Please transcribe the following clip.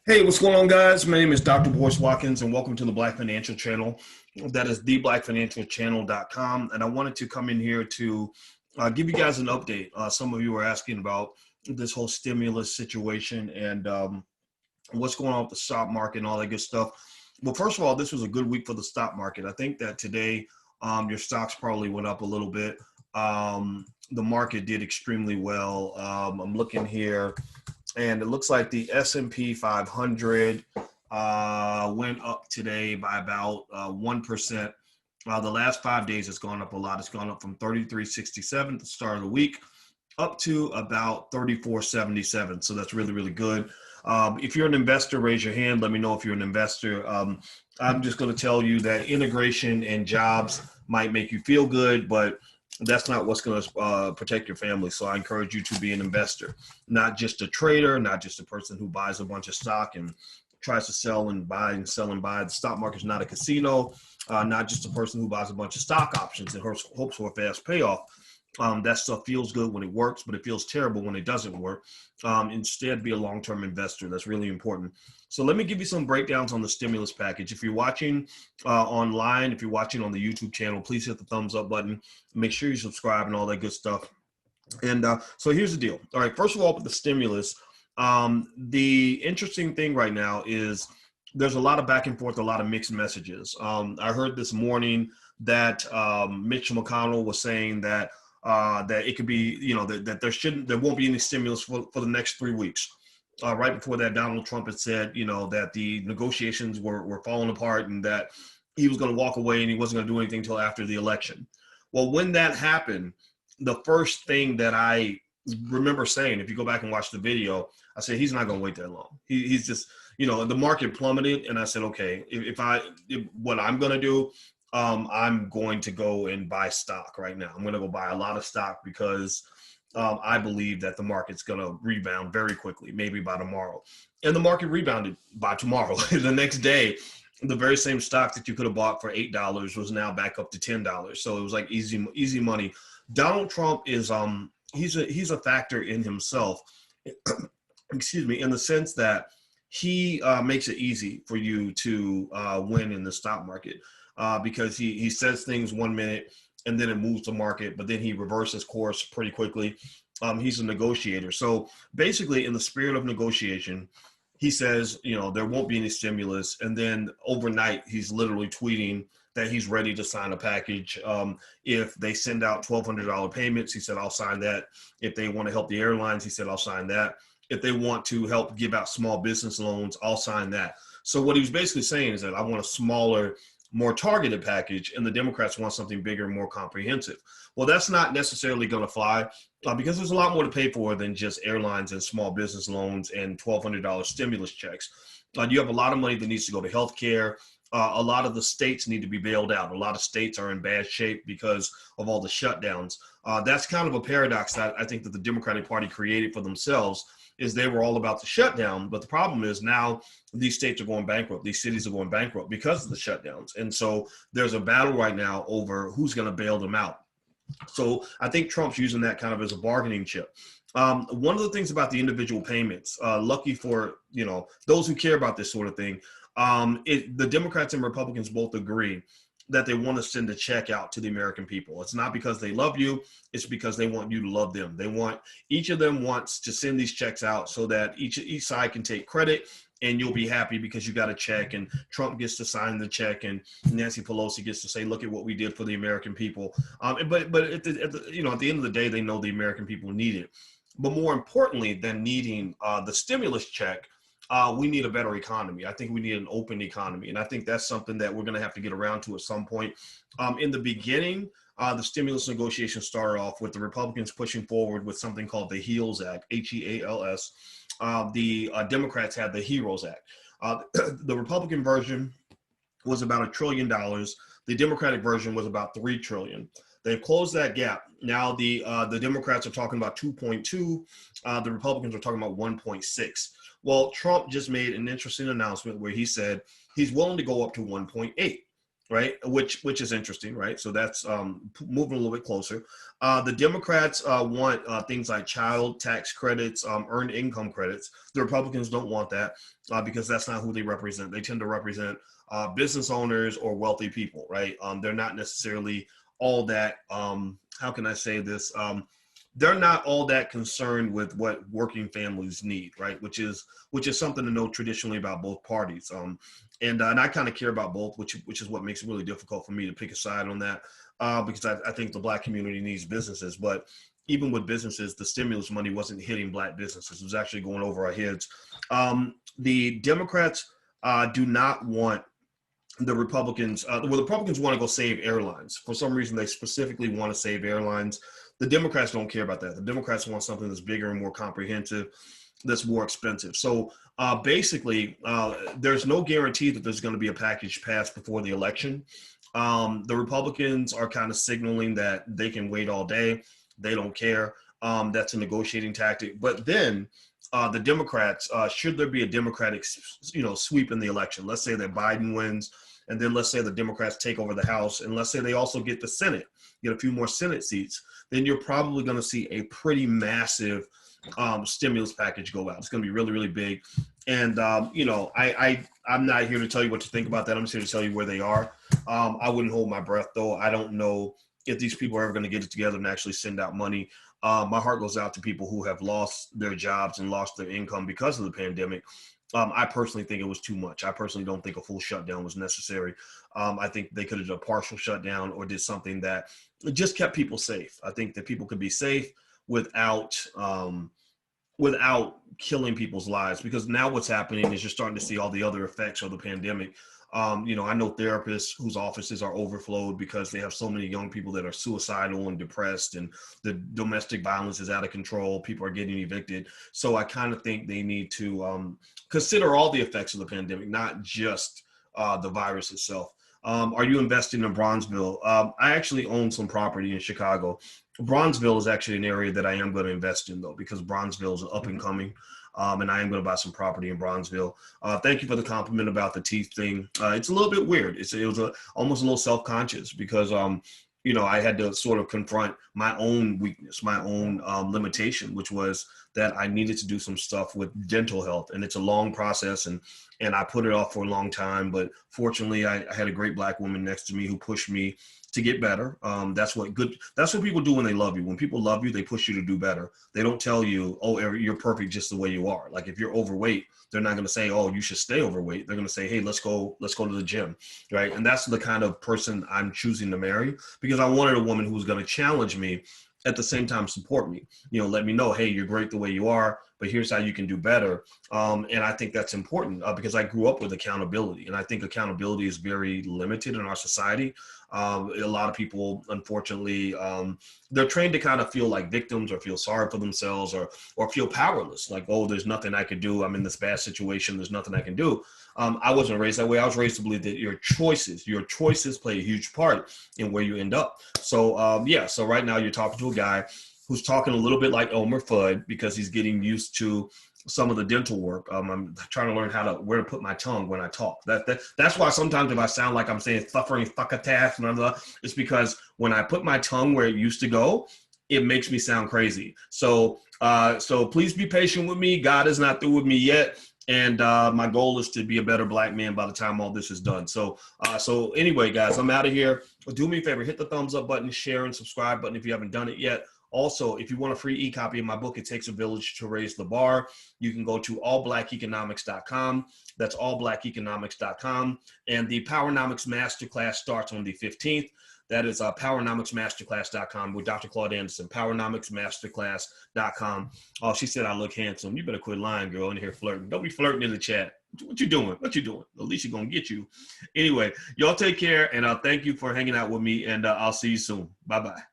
Hey, what's going on, guys? My name is Dr. Boyce Watkins, and welcome to the Black Financial Channel. That is theblackfinancialchannel.com. And I wanted to come in here to give you guys an update. Some of you were asking about this whole stimulus situation and what's going on with the stock market and all that good stuff. Well, first of all, this was a good week for the stock market. I think that today your stocks probably went up a little bit. The market did extremely well. I'm looking here, and it looks like the S&P 500 went up today by about 1%. The last 5 days it's gone up a lot. It's gone up from 33.67 at the start of the week up to about 34.77. So that's really, really good. If you're an investor, raise your hand. Let me know if you're an investor. I'm just going to tell you that integration and jobs might make you feel good, but that's not what's going to protect your family. So I encourage you to be an investor, not just a trader, not just a person who buys a bunch of stock and tries to sell and buy and sell and buy. The stock market is not a casino, not just a person who buys a bunch of stock options and hopes for a fast payoff. That stuff feels good when it works, but it feels terrible when it doesn't work. Instead, be a long-term investor. That's really important. So let me give you some breakdowns on the stimulus package. If you're watching online, if you're watching on the YouTube channel, please hit the thumbs up button. Make sure you subscribe and all that good stuff. And so here's the deal. All right, first of all, with the stimulus, the interesting thing right now is there's a lot of back and forth, a lot of mixed messages. I heard this morning that Mitch McConnell was saying that that it could be, that there won't be any stimulus for the next 3 weeks. Right before that, Donald Trump had said, that the negotiations were falling apart and that he was going to walk away and he wasn't going to do anything until after the election. Well, when that happened, the first thing that I remember saying, if you go back and watch the video, I said, he's not going to wait that long. He's just, the market plummeted. And I said, okay, if what I'm going to do, I'm going to go and buy stock right now. I'm going to go buy a lot of stock because I believe that the market's going to rebound very quickly, maybe by tomorrow. And the market rebounded by tomorrow. The next day, the very same stock that you could have bought for $8 was now back up to $10. So it was like easy money. Donald Trump is he's a factor in himself. Excuse me, in the sense that he makes it easy for you to win in the stock market. Because he says things 1 minute and then it moves the market, but then he reverses course pretty quickly. He's a negotiator. So basically, in the spirit of negotiation, he says, there won't be any stimulus. And then overnight, he's literally tweeting that he's ready to sign a package. If they send out $1,200 payments, he said, I'll sign that. If they want to help the airlines, he said, I'll sign that. If they want to help give out small business loans, I'll sign that. So what he was basically saying is that I want a smaller, more targeted package, and the Democrats want something bigger, more comprehensive. Well, that's not necessarily going to fly because there's a lot more to pay for than just airlines and small business loans and $1,200 stimulus checks. You have a lot of money that needs to go to healthcare. A lot of the states need to be bailed out. A lot of states are in bad shape because of all the shutdowns. That's kind of a paradox that I think that the Democratic Party created for themselves, is they were all about the shutdown. But the problem is now these states are going bankrupt. These cities are going bankrupt because of the shutdowns. And so there's a battle right now over who's going to bail them out. So I think Trump's using that kind of as a bargaining chip. One of the things about the individual payments, lucky for, those who care about this sort of thing, the Democrats and Republicans both agree that they want to send a check out to the American people. It's not because they love you. It's because they want you to love them. Each of them wants to send these checks out so that each side can take credit and you'll be happy because you got a check and Trump gets to sign the check and Nancy Pelosi gets to say, look at what we did for the American people. But at the end of the day, they know the American people need it. But more importantly than needing the stimulus check, we need a better economy. I think we need an open economy. And I think that's something that we're going to have to get around to at some point. In the beginning, the stimulus negotiations started off with the Republicans pushing forward with something called the HEALS Act, HEALS. The Democrats had the HEROES Act. The Republican version was about $1 trillion. The Democratic version was about $3 trillion. They've closed that gap. Now the Democrats are talking about 2.2. The Republicans are talking about 1.6. Well, Trump just made an interesting announcement where he said he's willing to go up to 1.8. right? Which is interesting, right? So that's moving a little bit closer. The Democrats want things like child tax credits, earned income credits. The Republicans don't want that because that's not who they represent. They tend to represent business owners or wealthy people, right? They're not necessarily all that. How can I say this? They're not all that concerned with what working families need, right? Which is something to know traditionally about both parties. And I kind of care about both, which is what makes it really difficult for me to pick a side on that, because I think the Black community needs businesses, but even with businesses, the stimulus money wasn't hitting Black businesses; it was actually going over our heads. The Democrats do not want the Republicans. The Republicans want to go save airlines. For some reason, they specifically want to save airlines. The Democrats don't care about that. The Democrats want something that's bigger and more comprehensive, that's more expensive. So basically, there's no guarantee that there's going to be a package passed before the election. The Republicans are kind of signaling that they can wait all day. They don't care. That's a negotiating tactic. But then the Democrats, should there be a Democratic, sweep in the election, let's say that Biden wins, and then let's say the Democrats take over the House, and let's say they also get the Senate, get a few more Senate seats, then you're probably going to see a pretty massive stimulus package go out. It's going to be really, really big. And, I'm not here to tell you what to think about that. I'm just here to tell you where they are. I wouldn't hold my breath, though. I don't know if these people are ever going to get it together and actually send out money. My heart goes out to people who have lost their jobs and lost their income because of the pandemic. I personally think it was too much. I personally don't think a full shutdown was necessary. I think they could have done a partial shutdown or did something that just kept people safe. I think that people could be safe without killing people's lives, because now what's happening is you're starting to see all the other effects of the pandemic. I know therapists whose offices are overflowed because they have so many young people that are suicidal and depressed, and the domestic violence is out of control. People are getting evicted. So I kind of think they need to consider all the effects of the pandemic, not just the virus itself. Are you investing in Bronzeville? I actually own some property in Chicago. Bronzeville is actually an area that I am going to invest in, though, because Bronzeville is up and coming. And I am going to buy some property in Bronzeville. Thank you for the compliment about the teeth thing. It's a little bit weird. It was almost a little self-conscious because, I had to sort of confront my own weakness, my own limitation, which was that I needed to do some stuff with dental health. And it's a long process, and I put it off for a long time. But fortunately, I had a great Black woman next to me who pushed me to get better. That's what people do when they love you. When people love you, they push you to do better. They don't tell you, oh, you're perfect just the way you are. Like if you're overweight, they're not going to say, oh, you should stay overweight. They're going to say, hey, let's go to the gym. Right. And that's the kind of person I'm choosing to marry, because I wanted a woman who was going to challenge me, at the same time support me, let me know, hey, you're great the way you are, but here's how you can do better. And I think that's important because I grew up with accountability, and I think accountability is very limited in our society. A lot of people, unfortunately, they're trained to kind of feel like victims or feel sorry for themselves or feel powerless. Like, oh, there's nothing I can do. I'm in this bad situation. There's nothing I can do. I wasn't raised that way. I was raised to believe that your choices play a huge part in where you end up. So, so right now you're talking to a guy who's talking a little bit like Elmer Fudd because he's getting used to some of the dental work. I'm trying to learn where to put my tongue when I talk. That's why sometimes if I sound like I'm saying suffering fuckatash, it's because when I put my tongue where it used to go, it makes me sound crazy. So please be patient with me. God is not through with me yet. And my goal is to be a better Black man by the time all this is done. So anyway, guys, I'm out of here. Do me a favor, hit the thumbs up button, share and subscribe button if you haven't done it yet. Also, if you want a free e-copy of my book, It Takes a Village to Raise the Bar, you can go to allblackeconomics.com. That's allblackeconomics.com. And the Powernomics Masterclass starts on the 15th. That is powernomicsmasterclass.com with Dr. Claude Anderson, powernomicsmasterclass.com. Oh, she said I look handsome. You better quit lying, girl, in here flirting. Don't be flirting in the chat. What you doing? What you doing? At least you're going to get you. Anyway, y'all take care, and thank you for hanging out with me, and I'll see you soon. Bye-bye.